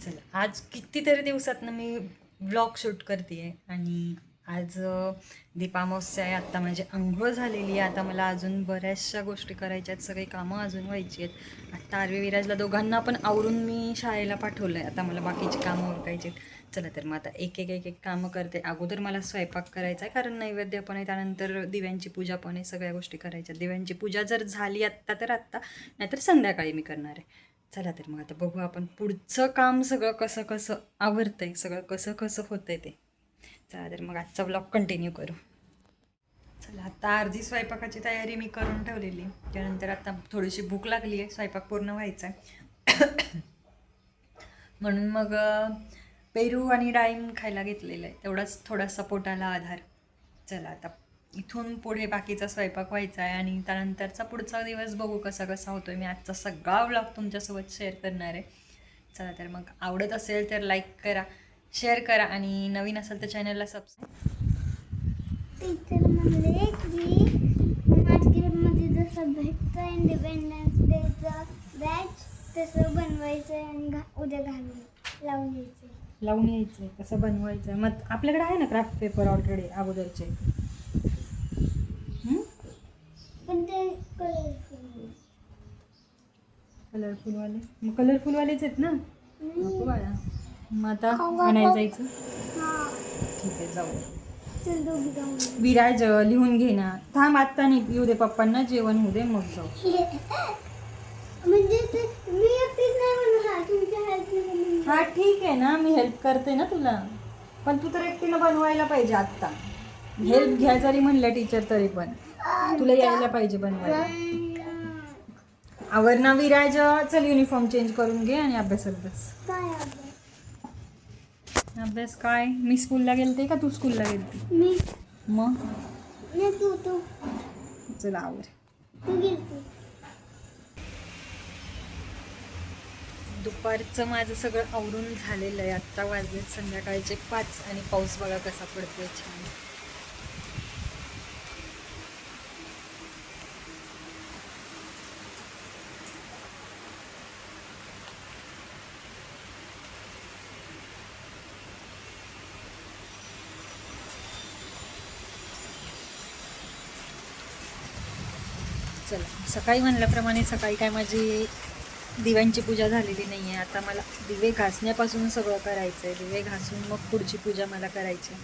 चला, आज कितीतरी दिवसातनं मी व्लॉग शूट करते आहे आणि आज दीपामावस्या आहे. आत्ता माझी अंघोळ झालेली आहे. आता मला अजून बऱ्याचशा गोष्टी करायच्या आहेत, सगळी कामं अजून व्हायची आहेत. आत्ता आरवी विराजला दोघांना पण आवरून मी शाळेला पाठवलं आहे. आता मला बाकीची कामं उरकायची आहेत. चला तर मग आता एक एक एक एक कामं करते. अगोदर मला स्वयंपाक करायचा आहे, कारण नैवेद्य पण आहे, त्यानंतर दिव्यांची पूजा पण आहे, सगळ्या गोष्टी करायच्या. दिव्यांची पूजा जर झाली आत्ता तर आत्ता, नाहीतर संध्याकाळी मी करणार आहे. चला तर मग आता बघू आपण पुढचं काम सगळं कसं कसं आवरतंय, सगळं कसं कसं होतंय ते. चला तर मग आजचा व्लॉग कंटिन्यू करू. चला, आता अर्धी स्वयंपाकाची तयारी मी करून ठेवलेली. त्यानंतर आता थोडीशी भूक लागली आहे, स्वयंपाक पूर्ण व्हायचा आहे. म्हणून मग पेरू आणि डाळिंब खायला घेतलेलं आहे, तेवढाच थोडासा पोटाला आधार. चला आता इथून पुढे बाकीचा स्वयंपाक व्हायचा आहे आणि त्यानंतरचा पुढचा दिवस बघू कसा कसा होतोय. मी आजचा सगळा व्लॉग तुमच्यासोबत शेअर करणार आहे. चला तर मग आवडत असेल तर लाईक करा, शेअर करा आणि नवीन असेल तर चॅनलला सबस्क्राईब. टीचर म्हणले की मार्केटमध्ये जसं भेटतं इंडिपेंडन्स डेचं बॅच तसं बनवायचं आहे आणि उद्या लावून यायचं. लावून यायचं कसं बनवायचं. मग आपल्याकडे आहे ना क्राफ्ट पेपर ऑलरेडी अगोदरचे. पण ते कलरफुल कलरफुलवाले, मग कलरफुलवालेच आहेत ना. नको बाळा, मग आता आणायला जायचं. ठीक आहे, जाऊ. चल दोघी जाऊन. विराज लिहून घे ना. थांब, आत्ता नाही, येऊ दे पप्पांना, जेवण होऊ दे मग जाऊ. म्हणजे ते मी एकटीच नाही म्हणून तुमच्या हेल्प. हा ठीक आहे ना, मी हेल्प करते ना तुला, पण तू तर एकटीनं बनवायला पाहिजे. आत्ता हेल्प घ्या जरी म्हणलं टीचर तरी पण तुला यायला पाहिजे बनवायला. आवर ना विराज, चल युनिफॉर्म चेंज करून घे आणि अभ्यासाला बस. काय अभ्यास काय? मी स्कूलला गेलते का तू स्कूलला गेलती? मी मग नाही तू चल आवर. तू गेलती. दुपारचं माझं सगळं आवरून झालेलं आहे. आत्ता वाजलेत संध्याकाळचे 5 आणि पाऊस बघा कसा पडतोय छान. चला, सकाळी म्हणल्याप्रमाणे सकाळी काय माझी दिव्यांची पूजा झालेली नाही आहे. आता मला दिवे घासण्यापासून सगळं करायचं आहे. दिवे घासून मग पुढची पूजा मला करायची आहे.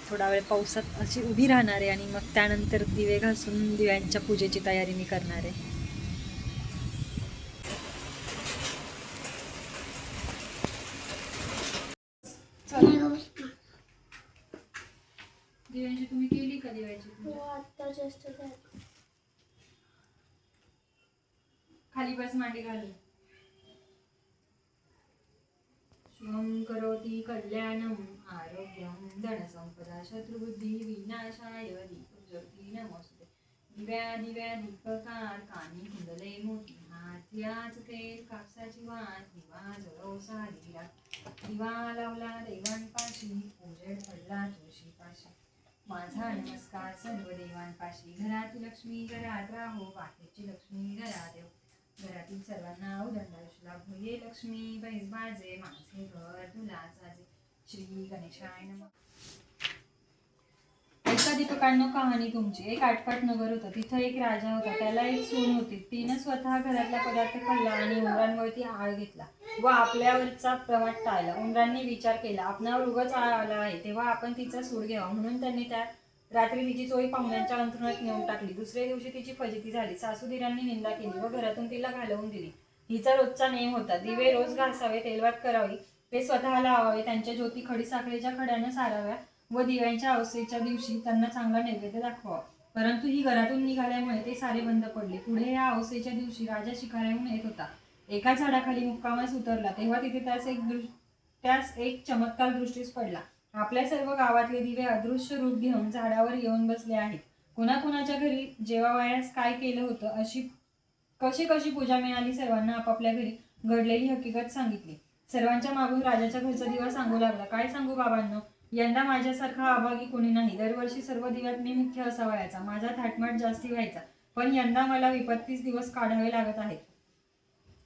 थोडा वेळ पावसात अशी उभी राहणार आहे आणि मग त्यानंतर दिवे घासून दिव्यांच्या पूजेची तयारी मी करणार आहे. दिव्यांची तुम्ही केली का दिव्याची पूजा? आता जास्त खाली बस, मांडी घालून. शुभं करोति कल्याणं आरोग्यं धनसंपदा शत्रुबुद्धी विनाशाय दीपज्योती नमोस्तुते. दिव्या दिव्या दीपकार कानी कुंडले मोठी हात, याच तेल कापसाची वात, दिवा जळो सारीला. दिवा लावला देवांपाशी, उजेड पडला तुळशीपाशी. माझा नमस्कार सर्व देवांपाशी. घरात लक्ष्मी घरात राहो, बाहेरची लक्ष्मी घरात येऊ. घरातील सर्वांना उदंड लाभो, ये लक्ष्मी बैस बाजे, माझे घर तुला साजे. श्री गणेशाय नमः. एका दीपकांनो कहाणी तुमची. एक आटपाट नगर होतं. तिथं एक राजा होता. त्याला एक सून होती. तिनं स्वतः घरातला पदार्थ खाल्ला आणि उंदरांवरती आळ घेतला व आपल्यावरचा प्रमाण टाळला. उंदरांनी विचार केला, आपणावर उगाच आळ आला आहे, तेव्हा आपण तिचा सूड घ्यावा. म्हणून त्यांनी त्या रात्री तिची चोळी पाहुण्यांच्या अंथरुणात नेऊन टाकली. दुसऱ्या दिवशी तिची फजिती झाली. सासूदिरांनी निंदा केली व घरातून तिला घालवून दिली. हिचा रोजचा नेम होता. दिवे रोज घासावे, तेलवात करावी, ते स्वतःला लावावे, त्यांच्या ज्योती खडीसाखरेच्या खड्यानं साराव्या व दिव्यांच्या अवसेच्या दिवशी त्यांना चांगला नैवेद्य दाखवावा. परंतु ही घरातून निघाल्यामुळे ते सारे बंद पडले. पुढे या अवसेच्या दिवशी राजा शिकाऱ्याहून येत होता. एका झाडाखाली मुक्कामास उतरला तेव्हा तिथे त्यास एक चमत्कार दृष्टीस पडला. आपल्या सर्व गावातले दिवे अदृश्य रूप घेऊन झाडावर येऊन बसले आहेत. कुणाकुणाच्या घरी जेवावयास काय केलं होतं, अशी कशी पूजा मिळाली, सर्वांना आपापल्या घरी घडलेली हकीकत सांगितली. सर्वांच्या मागून राजाच्या घरचा दिवा सांगू लागला, काय सांगू बाबांनो, यंदा माझ्यासारखा अभागी कोणी नाही. दरवर्षी सर्व दिव्यात मी मुख्य असावयाचा, माझा थाटमाट जास्ती व्हायचा, पण यंदा मला विपत्तीस दिवस काढावे लागत आहेत.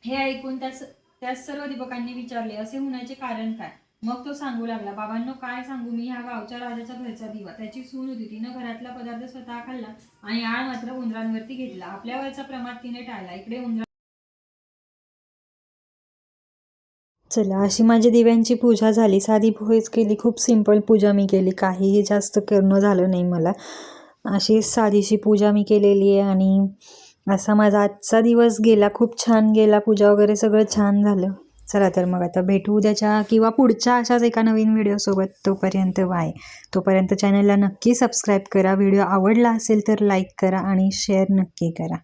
हे ऐकून त्या त्याच सर्व दीपकांनी विचारले, असे होण्याचे कारण काय? मग तो सांगू लागला, बाबांनो काय सांगू मी, ह्या गावच्या राजाच्या घरचा दिवा. त्याची सून होती, तिनं घरातला पदार्थ स्वतः खाल्ला आणि आळ मात्र उंदरांवरती घेतला. आपल्या वरचा प्रमाद तिने टाळला. इकडे उंदरा. चला, अशी माझी दिव्यांची पूजा झाली. साधी पोहेच केली, खूप सिंपल पूजा मी केली, काहीही जास्त करणं झालं नाही मला. अशी साधीशी पूजा मी केलेली आहे आणि असा माझा आजचा दिवस गेला, खूप छान गेला. पूजा वगैरे सगळं छान झालं. चला तर मग आता भेटू उद्याच्या किंवा पुढच्या अशाच एका नवीन व्हिडिओसोबत. तोपर्यंत बाय. तोपर्यंत चॅनलला नक्की सबस्क्राईब करा. व्हिडिओ आवडला असेल तर लाईक करा आणि शेअर नक्की करा.